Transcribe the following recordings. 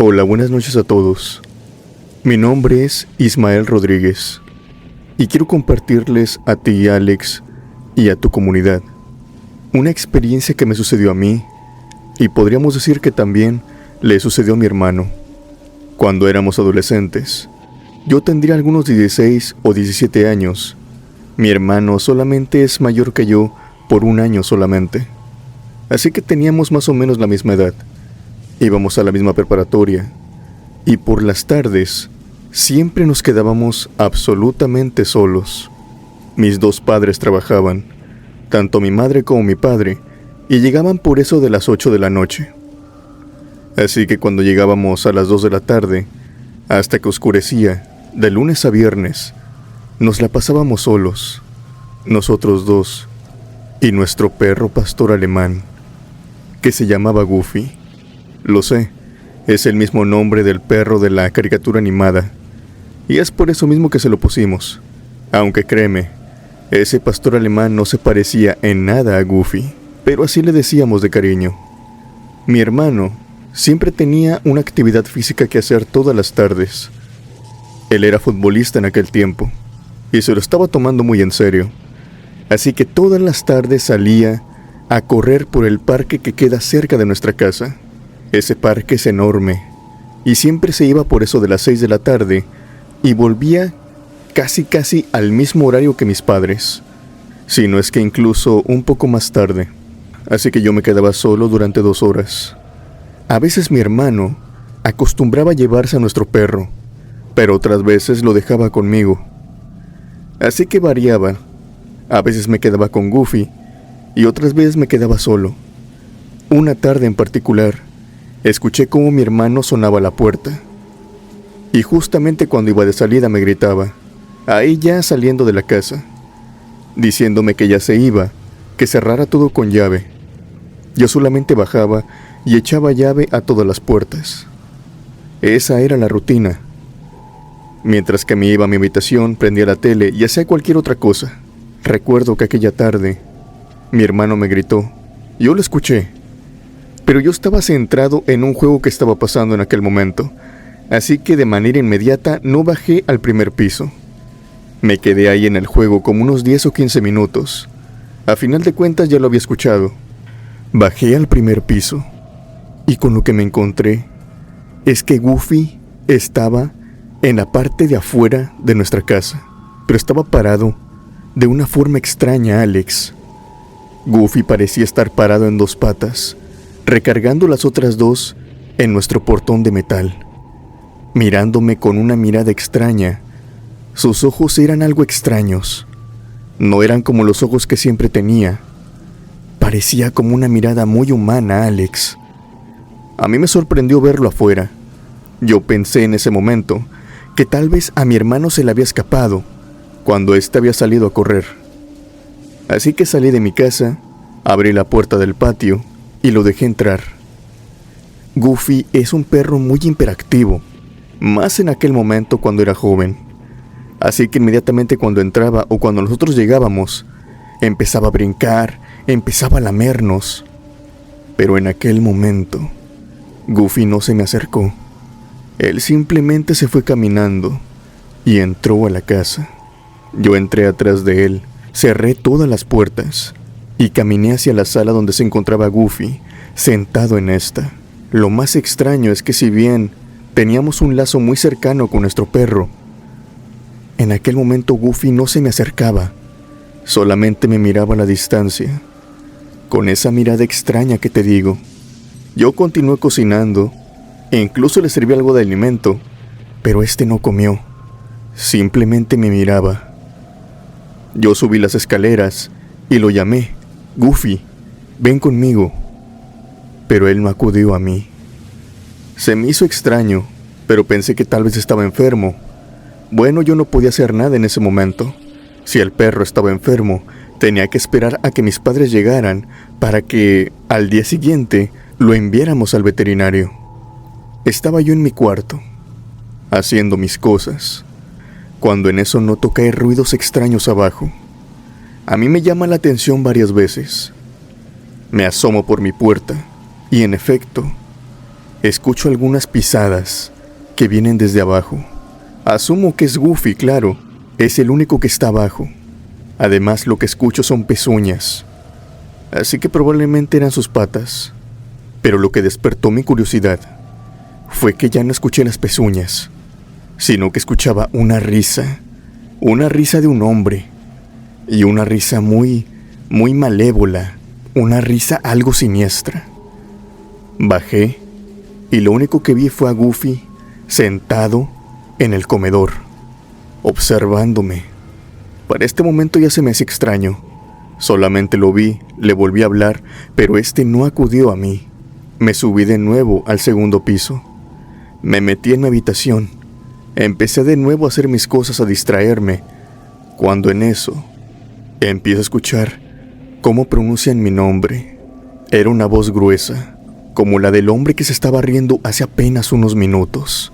Hola, buenas noches a todos. Mi nombre es Ismael Rodríguez y quiero compartirles a ti, Alex, y a tu comunidad una experiencia que me sucedió a mí y podríamos decir que también le sucedió a mi hermano. Cuando éramos adolescentes, yo tendría algunos 16 o 17 años. Mi hermano solamente es mayor que yo por un año solamente. Así que teníamos más o menos la misma edad. Íbamos a la misma preparatoria y por las tardes siempre nos quedábamos absolutamente solos. Mis dos padres trabajaban, tanto mi madre como mi padre, y llegaban por eso de las 8 de la noche. Así que cuando llegábamos a las 2 de la tarde, hasta que oscurecía, de lunes a viernes, nos la pasábamos solos, nosotros dos, y nuestro perro pastor alemán, que se llamaba Goofy. Lo sé, es el mismo nombre del perro de la caricatura animada, y es por eso mismo que se lo pusimos, aunque créeme, ese pastor alemán no se parecía en nada a Goofy, pero así le decíamos de cariño. Mi hermano siempre tenía una actividad física que hacer todas las tardes. Él era futbolista en aquel tiempo, y se lo estaba tomando muy en serio, así que todas las tardes salía a correr por el parque que queda cerca de nuestra casa. Ese parque es enorme, y siempre se iba por eso de las 6 de la tarde, y volvía casi al mismo horario que mis padres, si no es que incluso un poco más tarde. Así que yo me quedaba solo durante 2 horas. A veces mi hermano acostumbraba llevarse a nuestro perro, pero otras veces lo dejaba conmigo. Así que variaba. A veces me quedaba con Goofy, y otras veces me quedaba solo. Una tarde en particular, escuché cómo mi hermano sonaba la puerta. Y justamente cuando iba de salida me gritaba, ahí ya saliendo de la casa, diciéndome que ya se iba, que cerrara todo con llave. Yo solamente bajaba y echaba llave a todas las puertas. Esa era la rutina. Mientras que me iba a mi habitación, prendía la tele y hacía cualquier otra cosa. Recuerdo que aquella tarde, mi hermano me gritó. Yo lo escuché, pero yo estaba centrado en un juego que estaba pasando en aquel momento, así que de manera inmediata no bajé al primer piso. Me quedé ahí en el juego como unos 10 o 15 minutos. A final de cuentas ya lo había escuchado. Bajé al primer piso, y con lo que me encontré es que Goofy estaba en la parte de afuera de nuestra casa, pero estaba parado de una forma extraña, Alex. Goofy parecía estar parado en 2 patas, recargando las otras 2 en nuestro portón de metal, mirándome con una mirada extraña. Sus ojos eran algo extraños. No eran como los ojos que siempre tenía. Parecía como una mirada muy humana, Alex. A mí me sorprendió verlo afuera. Yo pensé en ese momento que tal vez a mi hermano se le había escapado cuando éste había salido a correr. Así que salí de mi casa, abrí la puerta del patio y lo dejé entrar. Goofy es un perro muy hiperactivo, más en aquel momento cuando era joven. Así que inmediatamente cuando entraba o cuando nosotros llegábamos, empezaba a brincar, empezaba a lamernos. Pero en aquel momento, Goofy no se me acercó. Él simplemente se fue caminando y entró a la casa. Yo entré atrás de él, cerré todas las puertas y caminé hacia la sala donde se encontraba Goofy, sentado en esta. Lo más extraño es que si bien teníamos un lazo muy cercano con nuestro perro, en aquel momento Goofy no se me acercaba, solamente me miraba a la distancia, con esa mirada extraña que te digo. Yo continué cocinando, e incluso le serví algo de alimento, pero este no comió, simplemente me miraba. Yo subí las escaleras y lo llamé, Goofy, ven conmigo, pero él no acudió a mí. Se me hizo extraño, pero pensé que tal vez estaba enfermo. Bueno, yo no podía hacer nada en ese momento. Si el perro estaba enfermo, tenía que esperar a que mis padres llegaran para que al día siguiente lo enviáramos al veterinario. Estaba yo en mi cuarto, haciendo mis cosas, cuando en eso noto caer ruidos extraños abajo. A mí me llama la atención varias veces. Me asomo por mi puerta y en efecto, Escucho algunas pisadas que vienen desde abajo. Asumo que es Goofy, claro, es el único que está abajo. Además, lo que escucho son pezuñas, así que probablemente eran sus patas. Pero lo que despertó mi curiosidad fue que ya no escuché las pezuñas, sino que escuchaba una risa de un hombre, y una risa muy malévola, una risa algo siniestra. Bajé y lo único que vi fue a Goofy sentado en el comedor, observándome. Para este momento ya se me hacía extraño. Solamente lo vi, le volví a hablar, pero este no acudió a mí. Me subí de nuevo al segundo piso. Me metí en mi habitación. Empecé de nuevo a hacer mis cosas, a distraerme, cuando en eso empiezo a escuchar cómo pronuncian mi nombre. Era una voz gruesa, como la del hombre que se estaba riendo hace apenas unos minutos.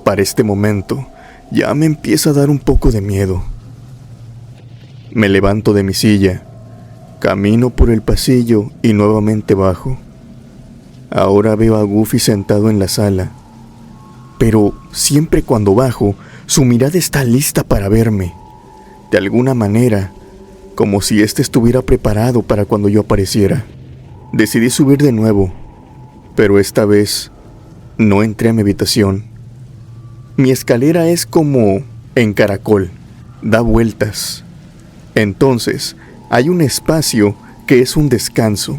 Para este momento ya me empieza a dar un poco de miedo. Me levanto de mi silla, camino por el pasillo y nuevamente bajo. Ahora veo a Goofy sentado en la sala, pero siempre cuando bajo, su mirada está lista para verme, de alguna manera, como si éste estuviera preparado para cuando yo apareciera. Decidí subir de nuevo, pero esta vez no entré a mi habitación. Mi escalera es como en caracol, da vueltas. Entonces, hay un espacio que es un descanso,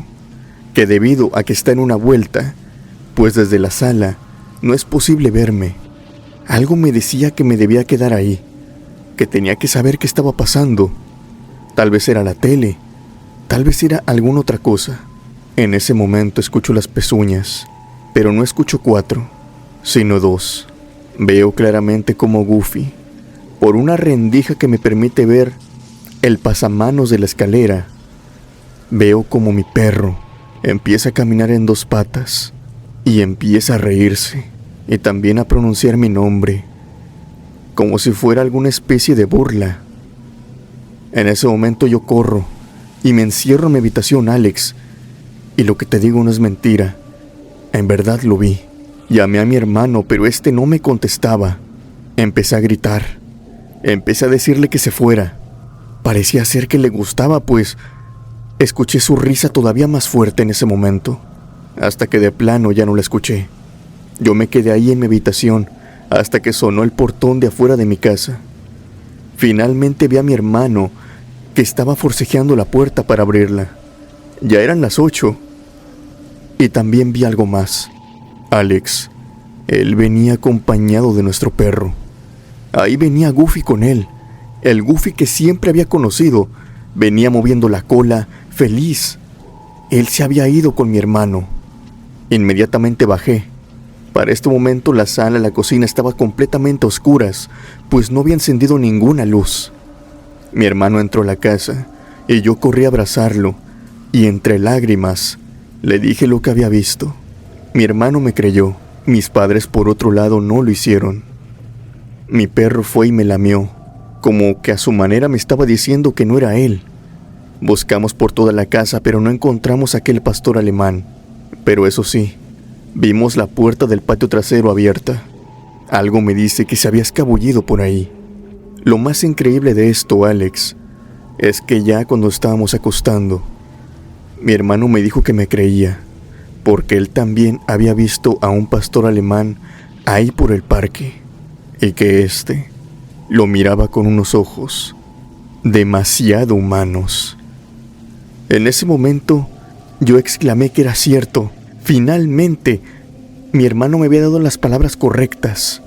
que debido a que está en una vuelta, pues desde la sala no es posible verme. Algo me decía que me debía quedar ahí, que tenía que saber qué estaba pasando. Tal vez era la tele, tal vez era alguna otra cosa. En ese momento escucho las pezuñas, pero no escucho 4, sino 2. Veo claramente como Goofy, por una rendija que me permite ver el pasamanos de la escalera, veo como mi perro empieza a caminar en 2 patas y empieza a reírse y también a pronunciar mi nombre, como si fuera alguna especie de burla. En ese momento yo corro y me encierro en mi habitación, Alex, y lo que te digo no es mentira, en verdad lo vi. Llamé a mi hermano, pero este no me contestaba. Empecé a gritar, empecé a decirle que se fuera. Parecía ser que le gustaba, pues escuché su risa todavía más fuerte en ese momento, hasta que de plano ya no la escuché. Yo me quedé ahí en mi habitación hasta que sonó el portón de afuera de mi casa. Finalmente vi a mi hermano, que estaba forcejeando la puerta para abrirla. Ya eran las 8. Y también vi algo más. Alex, él venía acompañado de nuestro perro. Ahí venía Goofy con él. El Goofy que siempre había conocido. Venía moviendo la cola, feliz. Él se había ido con mi hermano. Inmediatamente bajé. Para este momento la sala y la cocina estaban completamente oscuras, pues no había encendido ninguna luz. Mi hermano entró a la casa y yo corrí a abrazarlo, y entre lágrimas le dije lo que había visto. Mi hermano me creyó. Mis padres, por otro lado, no lo hicieron. Mi perro fue y me lamió, como que a su manera me estaba diciendo que no era él. Buscamos por toda la casa, pero no encontramos a aquel pastor alemán. Pero eso sí, vimos la puerta del patio trasero abierta. Algo me dice que se había escabullido por ahí. Lo más increíble de esto, Alex, es que ya cuando estábamos acostando, mi hermano me dijo que me creía, porque él también había visto a un pastor alemán ahí por el parque, y que éste lo miraba con unos ojos demasiado humanos. En ese momento, yo exclamé que era cierto. Finalmente, mi hermano me había dado las palabras correctas.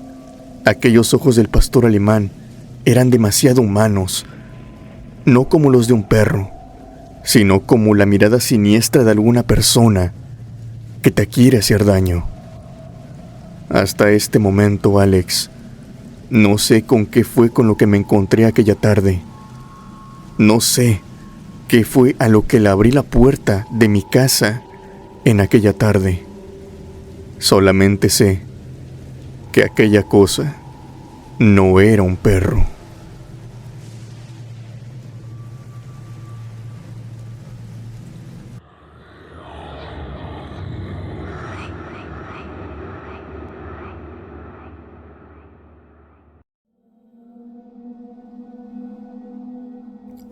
Aquellos ojos del pastor alemán eran demasiado humanos, no como los de un perro, sino como la mirada siniestra de alguna persona que te quiere hacer daño. Hasta este momento, Alex, no sé con qué fue con lo que me encontré aquella tarde. No sé qué fue a lo que le abrí la puerta de mi casa en aquella tarde. Solamente sé que aquella cosa no era un perro.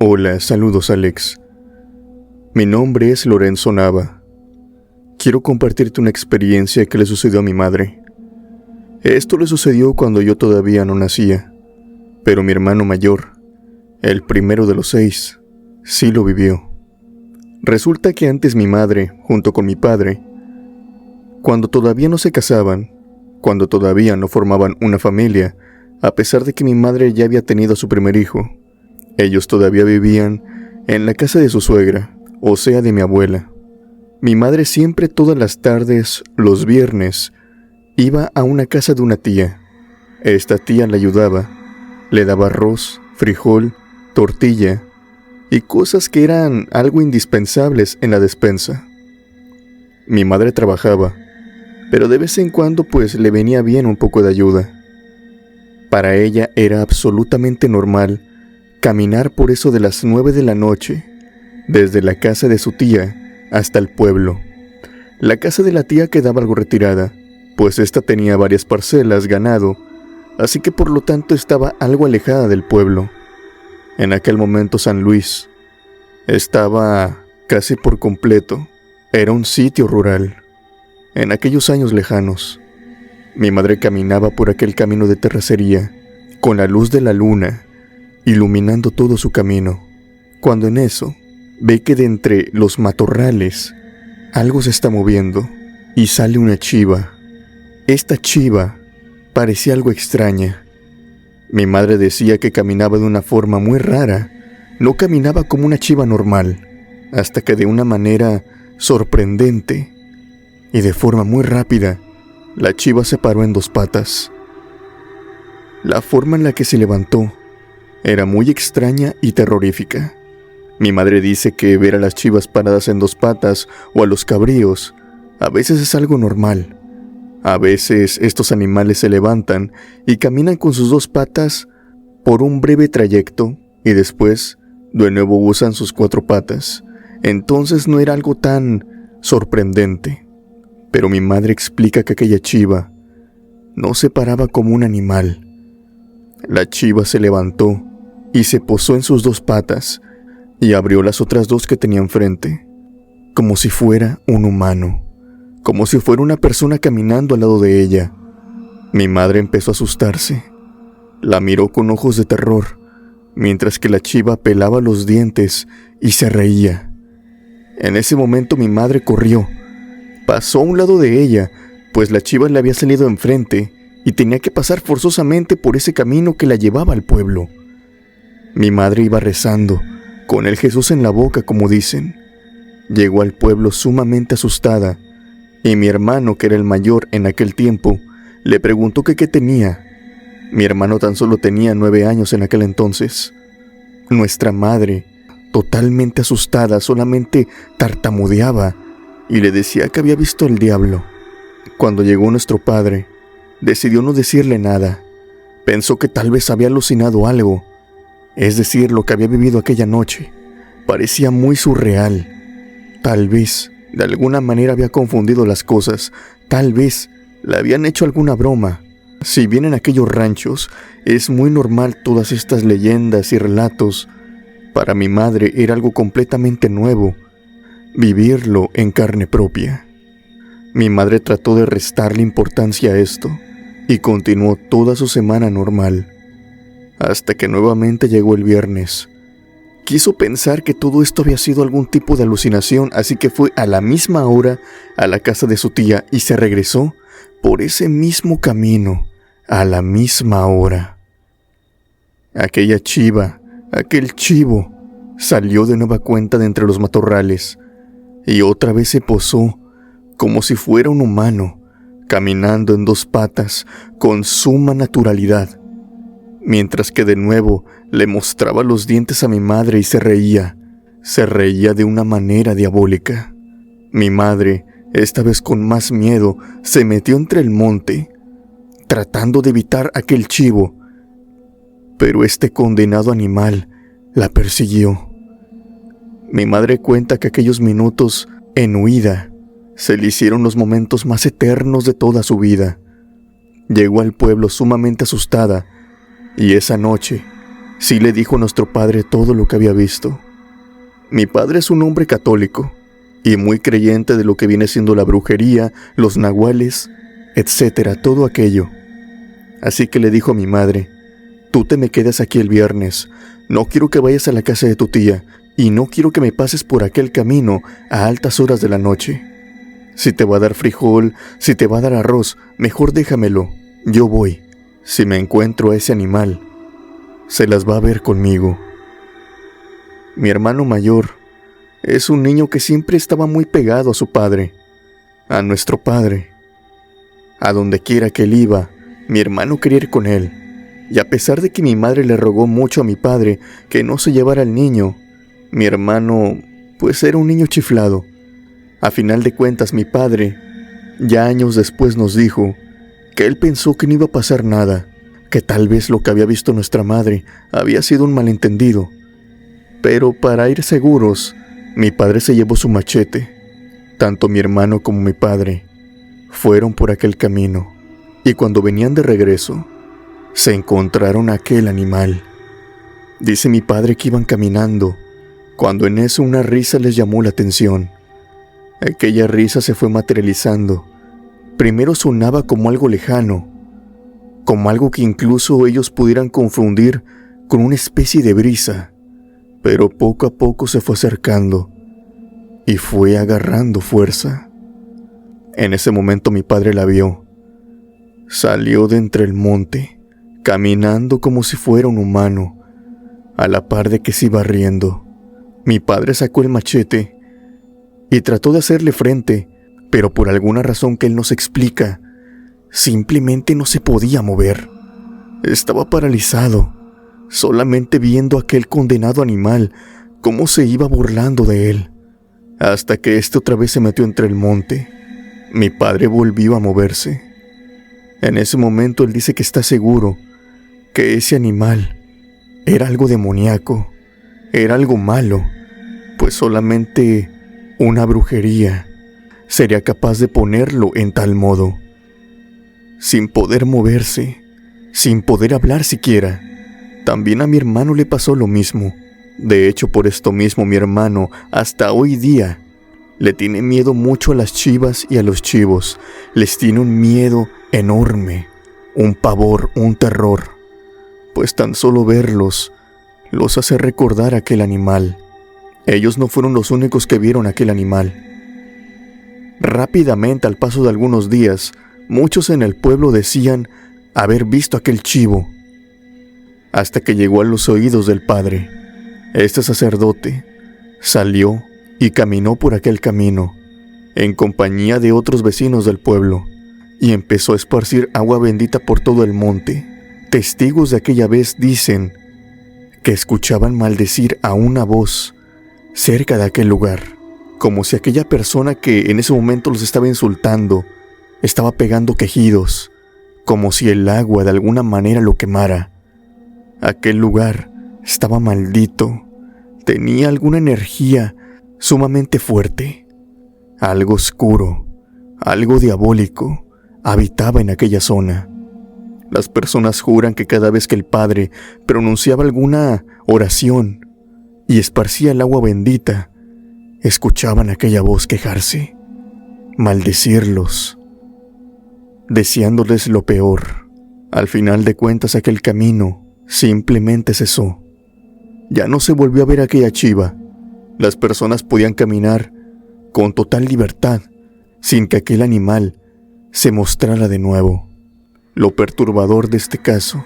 Hola, saludos Alex. Mi nombre es Lorenzo Nava. Quiero compartirte una experiencia que le sucedió a mi madre. Esto le sucedió cuando yo todavía no nacía, pero mi hermano mayor, el primero de los 6, sí lo vivió. Resulta que antes mi madre, junto con mi padre, cuando todavía no se casaban, cuando todavía no formaban una familia, a pesar de que mi madre ya había tenido a su primer hijo, ellos todavía vivían en la casa de su suegra, o sea, de mi abuela. Mi madre siempre todas las tardes, los viernes, iba a una casa de una tía. Esta tía la ayudaba, le daba arroz, frijol, tortilla y cosas que eran algo indispensables en la despensa. Mi madre trabajaba, pero de vez en cuando pues le venía bien un poco de ayuda. Para ella era absolutamente normal caminar por eso de las 9 de la noche, desde la casa de su tía hasta el pueblo. La casa de la tía quedaba algo retirada, pues ésta tenía varias parcelas, ganado, así que por lo tanto estaba algo alejada del pueblo. En aquel momento San Luis estaba casi por completo, era un sitio rural. En aquellos años lejanos, mi madre caminaba por aquel camino de terracería, con la luz de la luna, iluminando todo su camino, cuando en eso ve que de entre los matorrales algo se está moviendo y sale una chiva. Esta chiva parecía algo extraña. Mi madre decía que caminaba de una forma muy rara, no caminaba como una chiva normal, hasta que de una manera sorprendente y de forma muy rápida, la chiva se paró en 2 patas. La forma en la que se levantó era muy extraña y terrorífica. Mi madre dice que ver a las chivas paradas en 2 patas o a los cabríos a veces es algo normal. A veces estos animales se levantan y caminan con sus 2 patas por un breve trayecto y después de nuevo usan sus 4 patas. Entonces no era algo tan sorprendente. Pero mi madre explica que aquella chiva no se paraba como un animal. La chiva se levantó y se posó en sus 2 patas y abrió las otras 2 que tenía enfrente, como si fuera un humano, como si fuera una persona caminando al lado de ella. Mi madre empezó a asustarse. La miró con ojos de terror, mientras que la chiva pelaba los dientes y se reía. En ese momento mi madre corrió, pasó a un lado de ella, pues la chiva le había salido enfrente y tenía que pasar forzosamente por ese camino que la llevaba al pueblo. Mi madre iba rezando, con el Jesús en la boca, como dicen. Llegó al pueblo sumamente asustada, y mi hermano, que era el mayor en aquel tiempo, le preguntó que qué tenía. Mi hermano tan solo tenía 9 años en aquel entonces. Nuestra madre, totalmente asustada, solamente tartamudeaba y le decía que había visto al diablo. Cuando llegó nuestro padre, decidió no decirle nada. Pensó que tal vez había alucinado algo, es decir, lo que había vivido aquella noche parecía muy surreal. Tal vez, de alguna manera había confundido las cosas, tal vez le habían hecho alguna broma. Si bien en aquellos ranchos es muy normal todas estas leyendas y relatos, para mi madre era algo completamente nuevo, vivirlo en carne propia. Mi madre trató de restarle importancia a esto y continuó toda su semana normal, hasta que nuevamente llegó el viernes. Quiso pensar que todo esto había sido algún tipo de alucinación, así que fue a la misma hora a la casa de su tía y se regresó por ese mismo camino a la misma hora. Aquella chiva, aquel chivo, salió de nueva cuenta de entre los matorrales y otra vez se posó como si fuera un humano, caminando en 2 patas con suma naturalidad, mientras que de nuevo le mostraba los dientes a mi madre y se reía de una manera diabólica. Mi madre, esta vez con más miedo, se metió entre el monte, tratando de evitar aquel chivo, pero este condenado animal la persiguió. Mi madre cuenta que aquellos minutos en huida se le hicieron los momentos más eternos de toda su vida. Llegó al pueblo sumamente asustada y esa noche sí le dijo a nuestro padre todo lo que había visto. Mi padre es un hombre católico y muy creyente de lo que viene siendo la brujería, los nahuales, etcétera, todo aquello. Así que le dijo a mi madre: tú te me quedas aquí el viernes, no quiero que vayas a la casa de tu tía y no quiero que me pases por aquel camino a altas horas de la noche. Si te va a dar frijol, si te va a dar arroz, mejor déjamelo, yo voy. Si me encuentro a ese animal, se las va a ver conmigo. Mi hermano mayor es un niño que siempre estaba muy pegado a su padre, a nuestro padre. A donde quiera que él iba, mi hermano quería ir con él. Y a pesar de que mi madre le rogó mucho a mi padre que no se llevara al niño, mi hermano, pues era un niño chiflado. A final de cuentas, mi padre, ya años después, nos dijo que él pensó que no iba a pasar nada, que tal vez lo que había visto nuestra madre había sido un malentendido. Pero para ir seguros, mi padre se llevó su machete. Tanto mi hermano como mi padre fueron por aquel camino, y cuando venían de regreso, se encontraron aquel animal. Dice mi padre que iban caminando, cuando en eso una risa les llamó la atención. Aquella risa se fue materializando. Primero sonaba como algo lejano, como algo que incluso ellos pudieran confundir con una especie de brisa, pero poco a poco se fue acercando y fue agarrando fuerza. En ese momento mi padre la vio. Salió de entre el monte, caminando como si fuera un humano, a la par de que se iba riendo. Mi padre sacó el machete y trató de hacerle frente, pero por alguna razón que él no se explica, simplemente no se podía mover. Estaba paralizado, solamente viendo a aquel condenado animal cómo se iba burlando de él, hasta que este otra vez se metió entre el monte. Mi padre volvió a moverse. En ese momento él dice que está seguro que ese animal era algo demoníaco, era algo malo, pues solamente una brujería sería capaz de ponerlo en tal modo. Sin poder moverse, sin poder hablar siquiera. También a mi hermano le pasó lo mismo. De hecho, por esto mismo mi hermano, hasta hoy día, le tiene miedo mucho a las chivas y a los chivos. Les tiene un miedo enorme, un pavor, un terror, pues tan solo verlos los hace recordar aquel animal. Ellos no fueron los únicos que vieron aquel animal. Rápidamente, al paso de algunos días, muchos en el pueblo decían haber visto aquel chivo, hasta que llegó a los oídos del padre. Este sacerdote salió y caminó por aquel camino, en compañía de otros vecinos del pueblo, y empezó a esparcir agua bendita por todo el monte. Testigos de aquella vez dicen que escuchaban maldecir a una voz cerca de aquel lugar, como si aquella persona que en ese momento los estaba insultando estaba pegando quejidos, como si el agua de alguna manera lo quemara. Aquel lugar estaba maldito, tenía alguna energía sumamente fuerte, algo oscuro, algo diabólico habitaba en aquella zona. Las personas juran que cada vez que el padre pronunciaba alguna oración y esparcía el agua bendita, escuchaban aquella voz quejarse, maldecirlos, deseándoles lo peor. Al final de cuentas, aquel camino simplemente cesó. Ya no se volvió a ver aquella chiva. Las personas podían caminar con total libertad, sin que aquel animal se mostrara de nuevo. Lo perturbador de este caso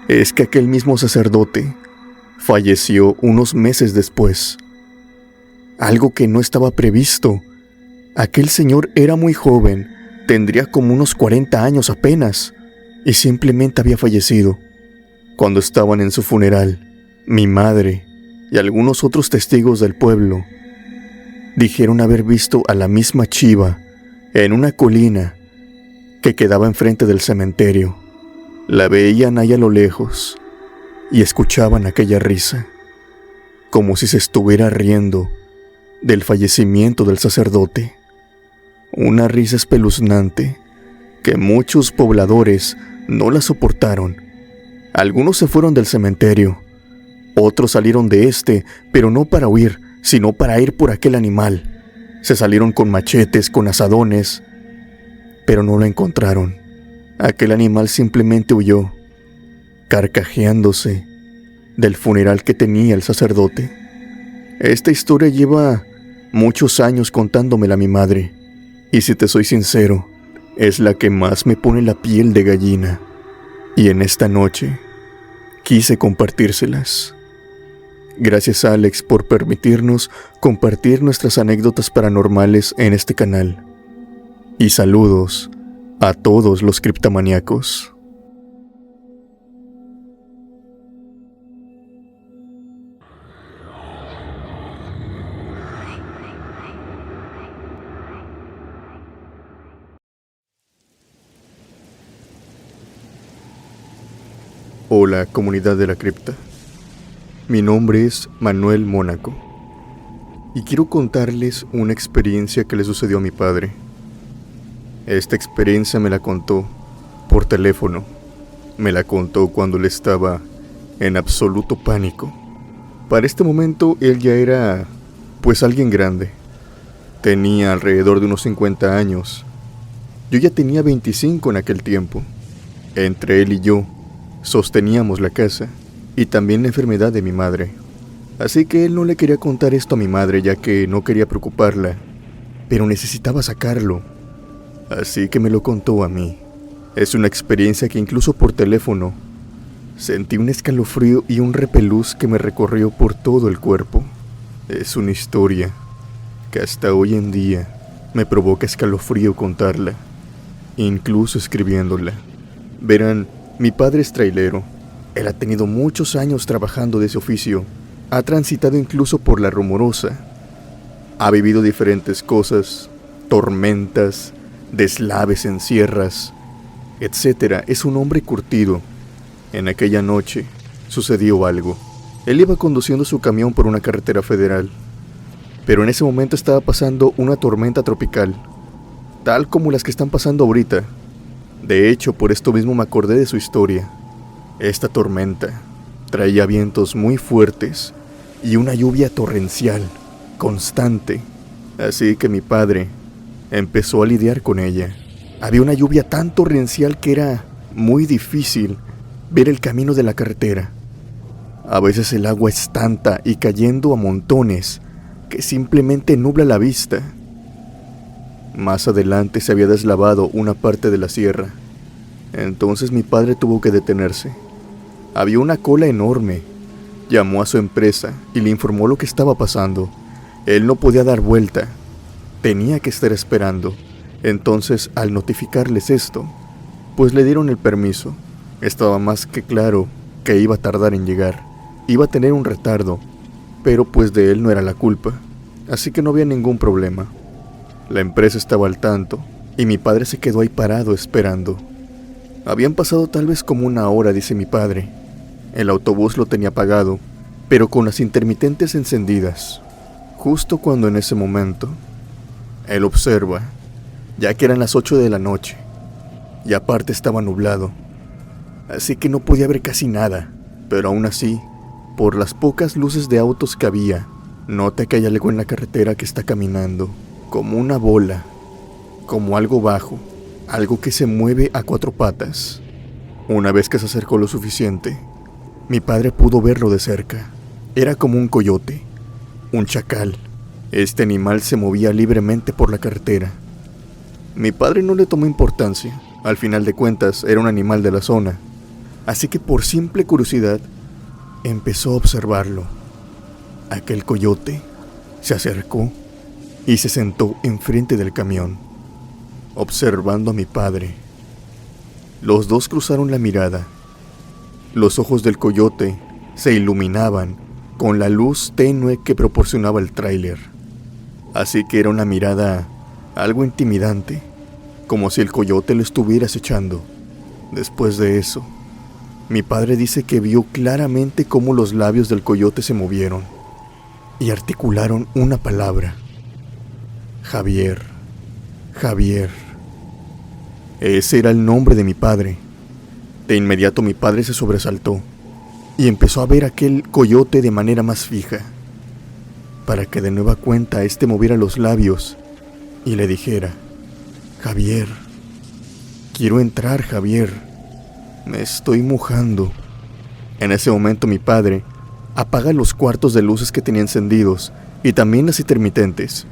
es que aquel mismo sacerdote falleció unos meses después. Algo que no estaba previsto. Aquel señor era muy joven, tendría como unos 40 años apenas, y simplemente había fallecido. Cuando estaban en su funeral, mi madre y algunos otros testigos del pueblo dijeron haber visto a la misma chiva en una colina que quedaba enfrente del cementerio. La veían ahí a lo lejos y escuchaban aquella risa, como si se estuviera riendo del fallecimiento del sacerdote. Una risa espeluznante que muchos pobladores no la soportaron. Algunos se fueron del cementerio, Otros salieron de pero no para huir, sino para ir por aquel animal. Se salieron con machetes, con azadones, pero no lo encontraron. Aquel animal simplemente huyó, carcajeándose del funeral que tenía el sacerdote. Esta historia lleva muchos años contándomela mi madre, y si te soy sincero, es la que más me pone la piel de gallina. Y en esta noche quise compartírselas. Gracias a Alex por permitirnos compartir nuestras anécdotas paranormales en este canal. Y saludos a todos los criptomaníacos. Hola, comunidad de la cripta. Mi nombre es Manuel Mónaco y quiero contarles una experiencia que le sucedió a mi padre. Esta experiencia me la contó por teléfono. Me la contó cuando él estaba en absoluto pánico. Para este momento él ya era, pues, alguien grande. Tenía alrededor de unos 50 años. Yo ya tenía 25 en aquel tiempo. Entre él y yo sosteníamos la casa y también la enfermedad de mi madre. Así que él no le quería contar esto a mi madre, ya que no quería preocuparla, pero necesitaba sacarlo. Así que me lo contó a mí. Es una experiencia que incluso por teléfono sentí un escalofrío y un repelús que me recorrió por todo el cuerpo. Es una historia que hasta hoy en día me provoca escalofrío contarla, incluso escribiéndola. Verán, mi padre es trailero. Él ha tenido muchos años trabajando de ese oficio. Ha transitado incluso por la Rumorosa. Ha vivido diferentes cosas, tormentas, deslaves en sierras, etc. Es un hombre curtido. En aquella noche sucedió algo. Él iba conduciendo su camión por una carretera federal, pero en ese momento estaba pasando una tormenta tropical, tal como las que están pasando ahorita. De hecho, por esto mismo me acordé de su historia. Esta tormenta traía vientos muy fuertes y una lluvia torrencial, constante. Así que mi padre empezó a lidiar con ella. Había una lluvia tan torrencial que era muy difícil ver el camino de la carretera. A veces el agua es tanta y cayendo a montones que simplemente nubla la vista. Más adelante se había deslavado una parte de la sierra. Entonces mi padre tuvo que detenerse. Había una cola enorme. Llamó a su empresa y le informó lo que estaba pasando. Él no podía dar vuelta. Tenía que estar esperando. Entonces, al notificarles esto, pues le dieron el permiso. Estaba más que claro que iba a tardar en llegar. Iba a tener un retardo, pero pues de él no era la culpa. Así que no había ningún problema. La empresa estaba al tanto y mi padre se quedó ahí parado esperando. Habían pasado tal vez como una hora, dice mi padre. El autobús lo tenía apagado, pero con las intermitentes encendidas. Justo cuando en ese momento, él observa, ya que eran las 8 de la noche, y aparte estaba nublado, así que no podía ver casi nada, pero aún así, por las pocas luces de autos que había, nota que hay algo en la carretera que está caminando, como una bola, como algo bajo, algo que se mueve a 4 patas. Una vez que se acercó lo suficiente, mi padre pudo verlo de cerca. Era como un coyote, un chacal. Este animal se movía libremente por la carretera. Mi padre no le tomó importancia. Al final de cuentas, era un animal de la zona. Así que por simple curiosidad, empezó a observarlo. Aquel coyote se acercó y se sentó enfrente del camión, observando a mi padre. Los dos cruzaron la mirada. Los ojos del coyote se iluminaban con la luz tenue que proporcionaba el tráiler. Así que era una mirada algo intimidante, como si el coyote lo estuviera acechando. Después de eso, mi padre dice que vio claramente cómo los labios del coyote se movieron y articularon una palabra: Javier, Javier. Ese era el nombre de mi padre. De inmediato mi padre se sobresaltó. y empezó a ver aquel coyote de manera más fija, para que de nueva cuenta éste moviera los labios y le dijera: Javier, quiero entrar, Javier, me estoy mojando. En ese momento mi padre apaga los cuartos de luces que tenía encendidos y también las intermitentes,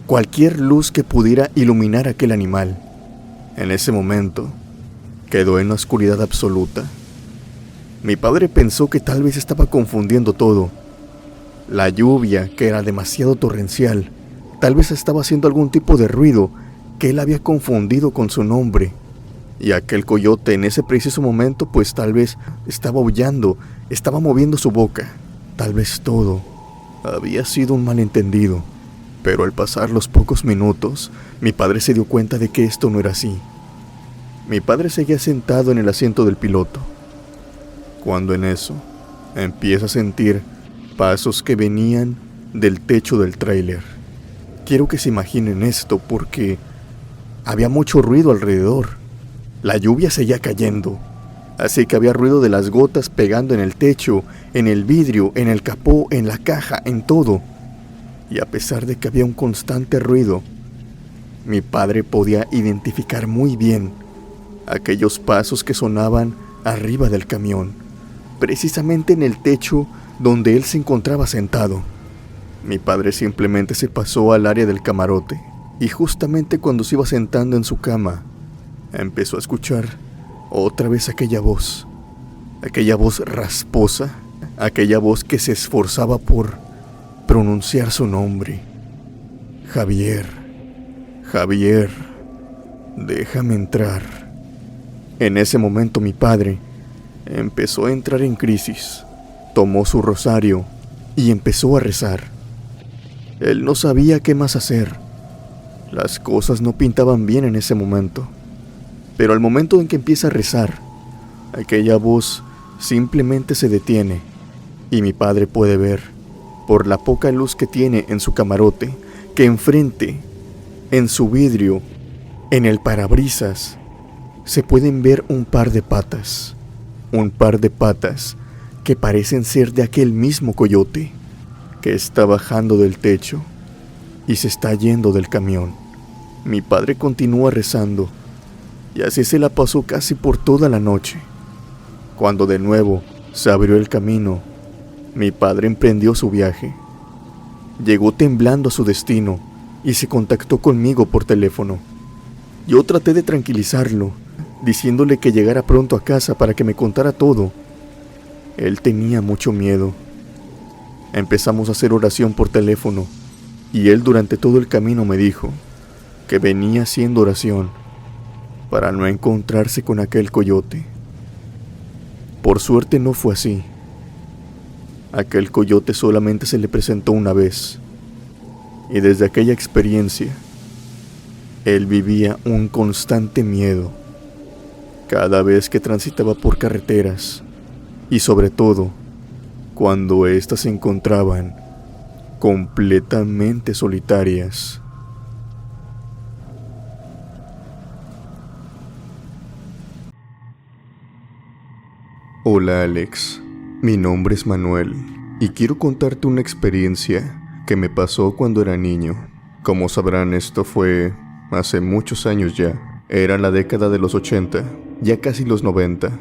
cualquier luz que pudiera iluminar a aquel animal. En ese momento quedó en la oscuridad absoluta. Mi padre pensó que tal vez estaba confundiendo todo. La lluvia, que era demasiado torrencial, tal vez estaba haciendo algún tipo de ruido que él había confundido con su nombre. Y aquel coyote en ese preciso momento pues tal vez estaba aullando, estaba moviendo su boca. Tal vez todo había sido un malentendido. Pero al pasar los pocos minutos, mi padre se dio cuenta de que esto no era así. Mi padre seguía sentado en el asiento del piloto, cuando en eso empieza a sentir pasos que venían del techo del tráiler. Quiero que se imaginen esto porque había mucho ruido alrededor. La lluvia seguía cayendo, así que había ruido de las gotas pegando en el techo, en el vidrio, en el capó, en la caja, en todo. Y a pesar de que había un constante ruido, mi padre podía identificar muy bien aquellos pasos que sonaban arriba del camión, precisamente en el techo donde él se encontraba sentado. Mi padre simplemente se pasó al área del camarote y justamente cuando se iba sentando en su cama, empezó a escuchar otra vez aquella voz rasposa, aquella voz que se esforzaba por pronunciar su nombre. Javier, Javier, déjame entrar. En ese momento mi padre empezó a entrar en crisis. Tomó su rosario y empezó a rezar. Él no sabía qué más hacer. Las cosas no pintaban bien en ese momento. Pero al momento en que empieza a rezar, aquella voz simplemente se detiene y mi padre puede ver, por la poca luz que tiene en su camarote, que enfrente, en su vidrio, en el parabrisas, se pueden ver un par de patas que parecen ser de aquel mismo coyote que está bajando del techo y se está yendo del camión. Mi padre continúa rezando y así se la pasó casi por toda la noche. Cuando de nuevo se abrió el camino, mi padre emprendió su viaje. Llegó temblando a su destino y se contactó conmigo por teléfono. Yo traté de tranquilizarlo, diciéndole que llegara pronto a casa para que me contara todo. Él tenía mucho miedo. Empezamos a hacer oración por teléfono y él durante todo el camino me dijo que venía haciendo oración para no encontrarse con aquel coyote. Por suerte no fue así. Aquel coyote solamente se le presentó una vez, y desde aquella experiencia, él vivía un constante miedo cada vez que transitaba por carreteras, y sobre todo, cuando éstas se encontraban completamente solitarias. Hola Alex, mi nombre es Manuel y quiero contarte una experiencia que me pasó cuando era niño. Como sabrán, esto fue hace muchos años ya. Era la década de los 80, ya casi los 90.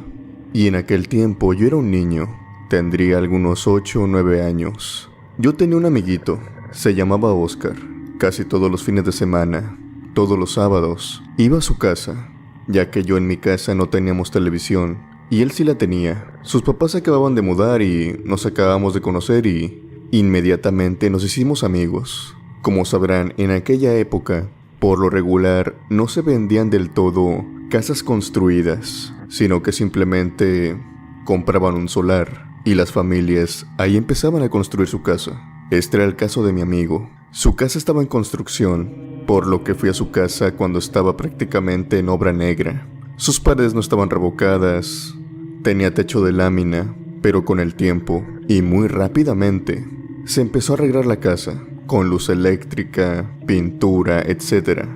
Y en aquel tiempo yo era un niño, tendría algunos 8 o 9 años. Yo tenía un amiguito, se llamaba Oscar. Casi todos los fines de semana, todos los sábados, iba a su casa, ya que yo en mi casa no teníamos televisión. Y él sí la tenía. Sus papás se acababan de mudar y nos acabamos de conocer y inmediatamente nos hicimos amigos. Como sabrán, en aquella época, por lo regular, no se vendían del todo casas construidas, sino que simplemente compraban un solar y las familias ahí empezaban a construir su casa. Este era el caso de mi amigo. Su casa estaba en construcción, por lo que fui a su casa cuando estaba prácticamente en obra negra. Sus paredes no estaban revocadas, tenía techo de lámina, pero con el tiempo, y muy rápidamente, se empezó a arreglar la casa, con luz eléctrica, pintura, etc.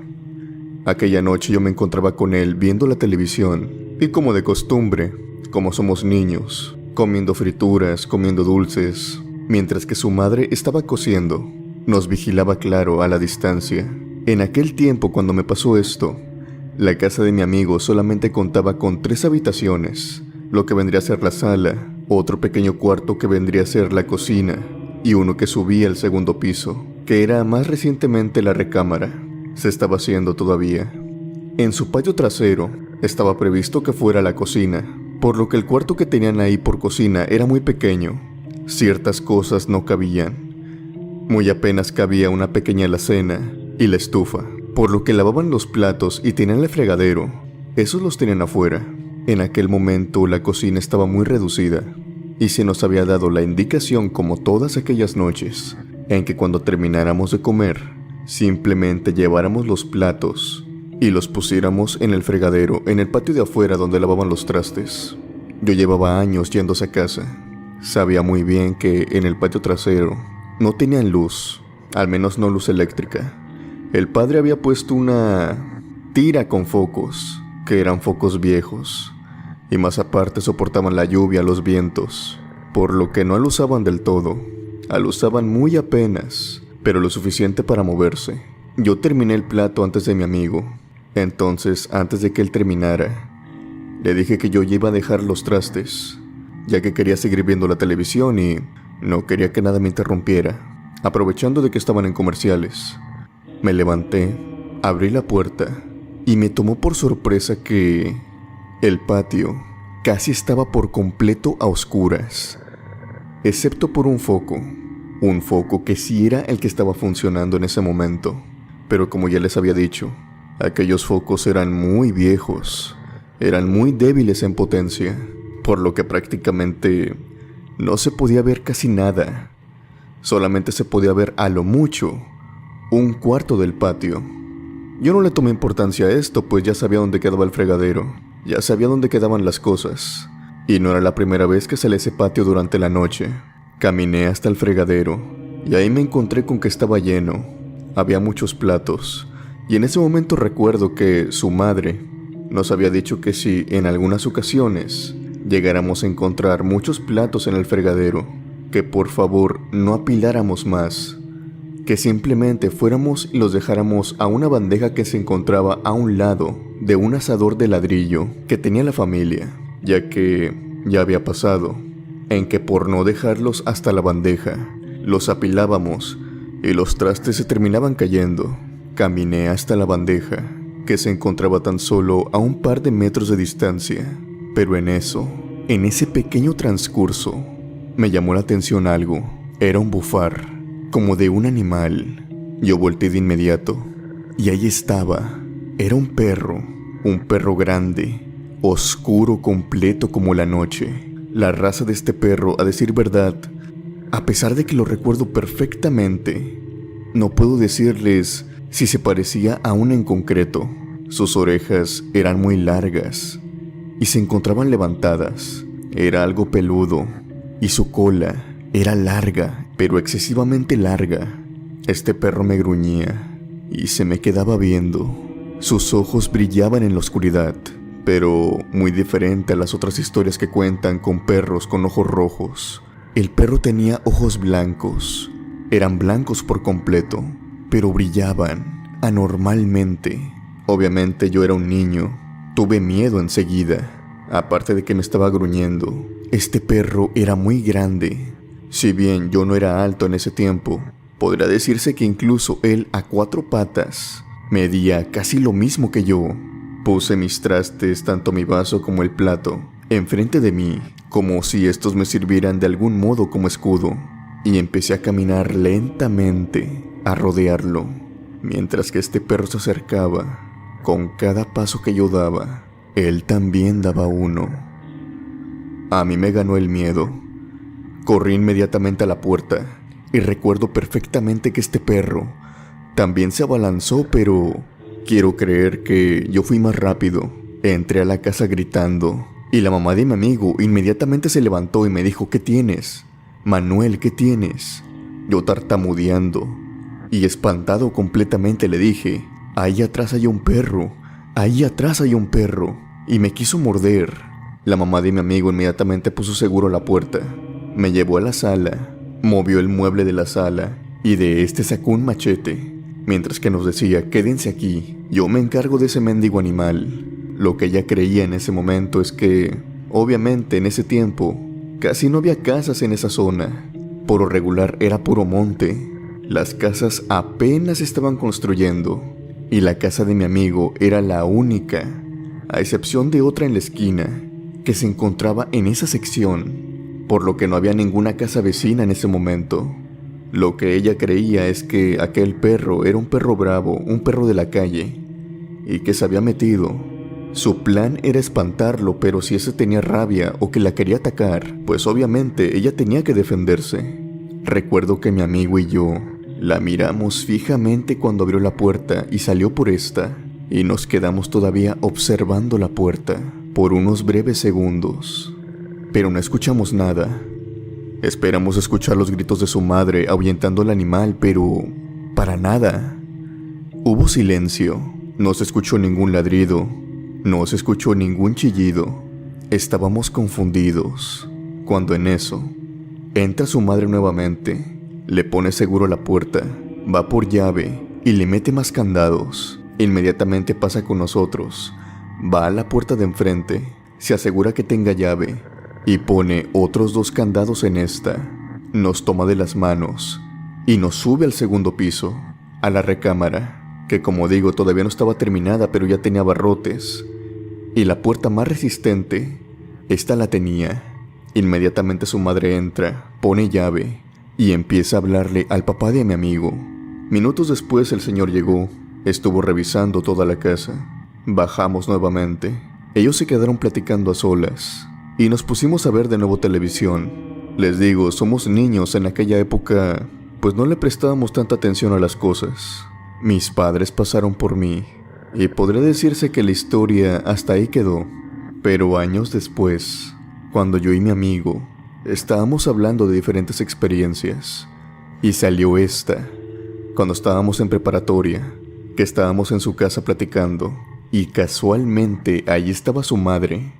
Aquella noche yo me encontraba con él viendo la televisión, y como de costumbre, como somos niños, comiendo frituras, comiendo dulces, mientras que su madre estaba cosiendo. Nos vigilaba claro a la distancia. En aquel tiempo, cuando me pasó esto, la casa de mi amigo solamente contaba con 3 habitaciones, lo que vendría a ser la sala, otro pequeño cuarto que vendría a ser la cocina, y uno que subía al segundo piso, que era más recientemente la recámara. Se estaba haciendo todavía. En su patio trasero estaba previsto que fuera la cocina, por lo que el cuarto que tenían ahí por cocina era muy pequeño. Ciertas cosas no cabían. Muy apenas cabía una pequeña alacena y la estufa, por lo que lavaban los platos y tenían el fregadero. Esos los tenían afuera. En aquel momento la cocina estaba muy reducida y se nos había dado la indicación, como todas aquellas noches, en que cuando termináramos de comer, simplemente lleváramos los platos y los pusiéramos en el fregadero en el patio de afuera donde lavaban los trastes. Yo llevaba años yendo a esa casa. Sabía muy bien que en el patio trasero no tenían luz, al menos no luz eléctrica. El padre había puesto una tira con focos, que eran focos viejos, y más aparte soportaban la lluvia, los vientos, por lo que no alusaban del todo. Alusaban muy apenas, pero lo suficiente para moverse. Yo terminé el plato antes de mi amigo. Entonces, antes de que él terminara, le dije que yo ya iba a dejar los trastes, ya que quería seguir viendo la televisión y no quería que nada me interrumpiera, aprovechando de que estaban en comerciales. Me levanté, abrí la puerta y me tomó por sorpresa que el patio casi estaba por completo a oscuras, excepto por un foco que sí era el que estaba funcionando en ese momento. Pero como ya les había dicho, aquellos focos eran muy viejos, eran muy débiles en potencia, por lo que prácticamente no se podía ver casi nada. Solamente se podía ver a lo mucho un cuarto del patio. Yo no le tomé importancia a esto, pues ya sabía dónde quedaba el fregadero, ya sabía dónde quedaban las cosas, y no era la primera vez que salí a ese patio durante la noche. Caminé hasta el fregadero, y ahí me encontré con que estaba lleno. Había muchos platos, y en ese momento recuerdo que su madre nos había dicho que si en algunas ocasiones llegáramos a encontrar muchos platos en el fregadero, que por favor no apiláramos más, que simplemente fuéramos y los dejáramos a una bandeja que se encontraba a un lado de un asador de ladrillo que tenía la familia, ya que ya había pasado en que por no dejarlos hasta la bandeja, los apilábamos y los trastes se terminaban cayendo. Caminé hasta la bandeja, que se encontraba tan solo a un par de metros de distancia, pero en ese pequeño transcurso, me llamó la atención algo. Era un bufar, como de un animal. Yo volteé de inmediato, y ahí estaba. Era un perro grande, oscuro completo como la noche. La raza de este perro, a decir verdad, a pesar de que lo recuerdo perfectamente, no puedo decirles si se parecía a uno en concreto. Sus orejas eran muy largas y se encontraban levantadas. Era algo peludo y su cola era larga, pero excesivamente larga. Este perro me gruñía y se me quedaba viendo. Sus ojos brillaban en la oscuridad, pero muy diferente a las otras historias que cuentan con perros con ojos rojos. El perro tenía ojos blancos. Eran blancos por completo, pero brillaban anormalmente. Obviamente yo era un niño. Tuve miedo enseguida. Aparte de que me estaba gruñendo, este perro era muy grande. Si bien yo no era alto en ese tiempo, podría decirse que incluso él a 4 patas medía casi lo mismo que yo. Puse mis trastes, tanto mi vaso como el plato, enfrente de mí, como si estos me sirvieran de algún modo como escudo, y empecé a caminar lentamente, a rodearlo, mientras que este perro se acercaba. Con cada paso que yo daba, él también daba uno. A mí me ganó el miedo. Corrí inmediatamente a la puerta, y recuerdo perfectamente que este perro también se abalanzó, pero quiero creer que yo fui más rápido. Entré a la casa gritando, y la mamá de mi amigo inmediatamente se levantó y me dijo: ¿qué tienes? Manuel, ¿qué tienes? Yo tartamudeando y espantado completamente le dije: ahí atrás hay un perro, ahí atrás hay un perro, y me quiso morder. La mamá de mi amigo inmediatamente puso seguro a la puerta. Me llevó a la sala, movió el mueble de la sala y de este sacó un machete, mientras que nos decía: quédense aquí, yo me encargo de ese mendigo animal. Lo que ella creía en ese momento es que, obviamente en ese tiempo, casi no había casas en esa zona. Por lo regular era puro monte. Las casas apenas estaban construyendo y la casa de mi amigo era la única, a excepción de otra en la esquina, que se encontraba en esa sección, por lo que no había ninguna casa vecina en ese momento. Lo que ella creía es que aquel perro era un perro bravo, un perro de la calle, y que se había metido. Su plan era espantarlo, pero si ese tenía rabia o que la quería atacar, pues obviamente ella tenía que defenderse. Recuerdo que mi amigo y yo la miramos fijamente cuando abrió la puerta y salió por esta, y nos quedamos todavía observando la puerta por unos breves segundos, pero no escuchamos nada. Esperamos escuchar los gritos de su madre ahuyentando al animal, pero para nada. Hubo silencio, no se escuchó ningún ladrido, no se escuchó ningún chillido. Estábamos confundidos, cuando en eso entra su madre nuevamente, le pone seguro a la puerta, va por llave y le mete más candados. Inmediatamente pasa con nosotros, va a la puerta de enfrente, se asegura que tenga llave y pone otros 2 candados en esta. Nos toma de las manos y nos sube al segundo piso, a la recámara, que como digo todavía no estaba terminada, pero ya tenía barrotes. Y la puerta más resistente, esta la tenía. Inmediatamente su madre entra, pone llave y empieza a hablarle al papá de mi amigo. Minutos después el señor llegó, estuvo revisando toda la casa. Bajamos nuevamente. Ellos se quedaron platicando a solas y nos pusimos a ver de nuevo televisión. Les digo, somos niños en aquella época, pues no le prestábamos tanta atención a las cosas. Mis padres pasaron por mí y podría decirse que la historia hasta ahí quedó. Pero años después, cuando yo y mi amigo estábamos hablando de diferentes experiencias, y salió esta, cuando estábamos en preparatoria, que estábamos en su casa platicando, y casualmente ahí estaba su madre,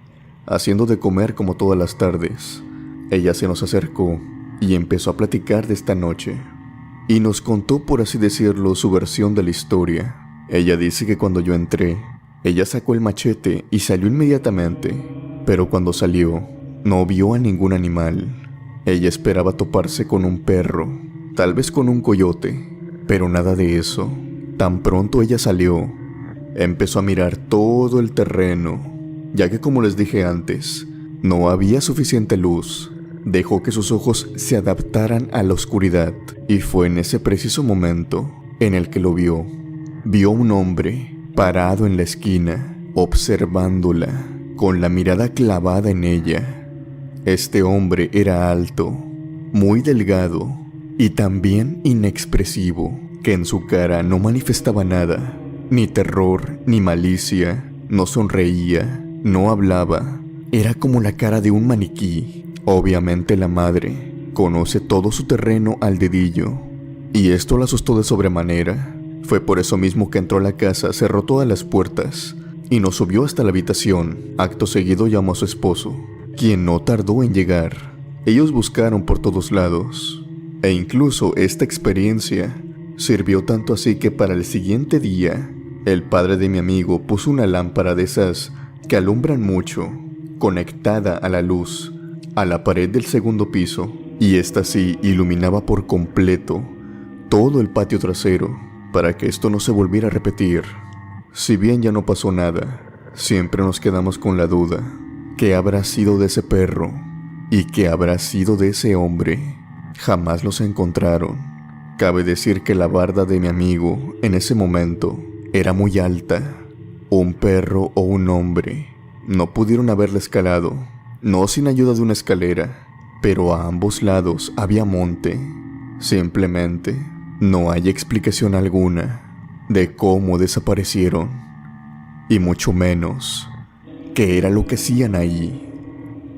haciendo de comer como todas las tardes. Ella se nos acercó y empezó a platicar de esta noche, y nos contó, por así decirlo, su versión de la historia. Ella dice que cuando yo entré, ella sacó el machete y salió inmediatamente, pero cuando salió, no vio a ningún animal. Ella esperaba toparse con un perro, tal vez con un coyote, pero nada de eso. Tan pronto ella salió, empezó a mirar todo el terreno, ya que como les dije antes, no había suficiente luz. Dejó que sus ojos se adaptaran a la oscuridad, y fue en ese preciso momento en el que lo vio. Vio un hombre parado en la esquina, observándola, con la mirada clavada en ella. Este hombre era alto, muy delgado y también inexpresivo, que en su cara no manifestaba nada, ni terror ni malicia, no sonreía, no hablaba. Era como la cara de un maniquí. Obviamente la madre conoce todo su terreno al dedillo, y esto la asustó de sobremanera. Fue por eso mismo que entró a la casa, cerró todas las puertas y nos subió hasta la habitación. Acto seguido llamó a su esposo, quien no tardó en llegar. Ellos buscaron por todos lados, e incluso esta experiencia sirvió tanto así que para el siguiente día, el padre de mi amigo puso una lámpara de esas que alumbran mucho, conectada a la luz, a la pared del segundo piso, y esta sí iluminaba por completo todo el patio trasero, para que esto no se volviera a repetir. Si bien ya no pasó nada, siempre nos quedamos con la duda: ¿qué habrá sido de ese perro? ¿Y qué habrá sido de ese hombre? Jamás los encontraron. Cabe decir que la barda de mi amigo en ese momento era muy alta. Un perro o un hombre no pudieron haberla escalado, no sin ayuda de una escalera, pero a ambos lados había monte. Simplemente no hay explicación alguna de cómo desaparecieron, y mucho menos qué era lo que hacían ahí.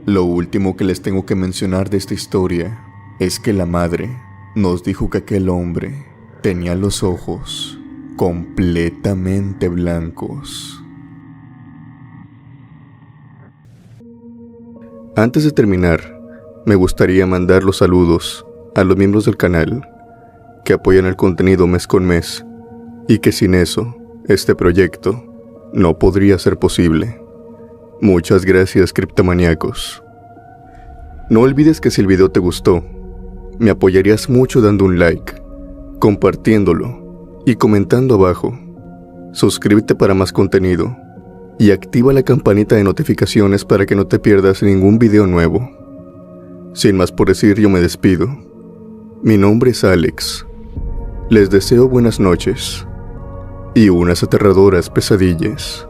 Lo último que les tengo que mencionar de esta historia es que la madre nos dijo que aquel hombre tenía los ojos completamente blancos. Antes de terminar, me gustaría mandar los saludos a los miembros del canal que apoyan el contenido mes con mes y que sin eso, este proyecto no podría ser posible. Muchas gracias, criptomaníacos. No olvides que si el video te gustó, me apoyarías mucho dando un like, compartiéndolo y comentando abajo. Suscríbete para más contenido y activa la campanita de notificaciones para que no te pierdas ningún video nuevo. Sin más por decir, yo me despido. Mi nombre es Alex. Les deseo buenas noches y unas aterradoras pesadillas.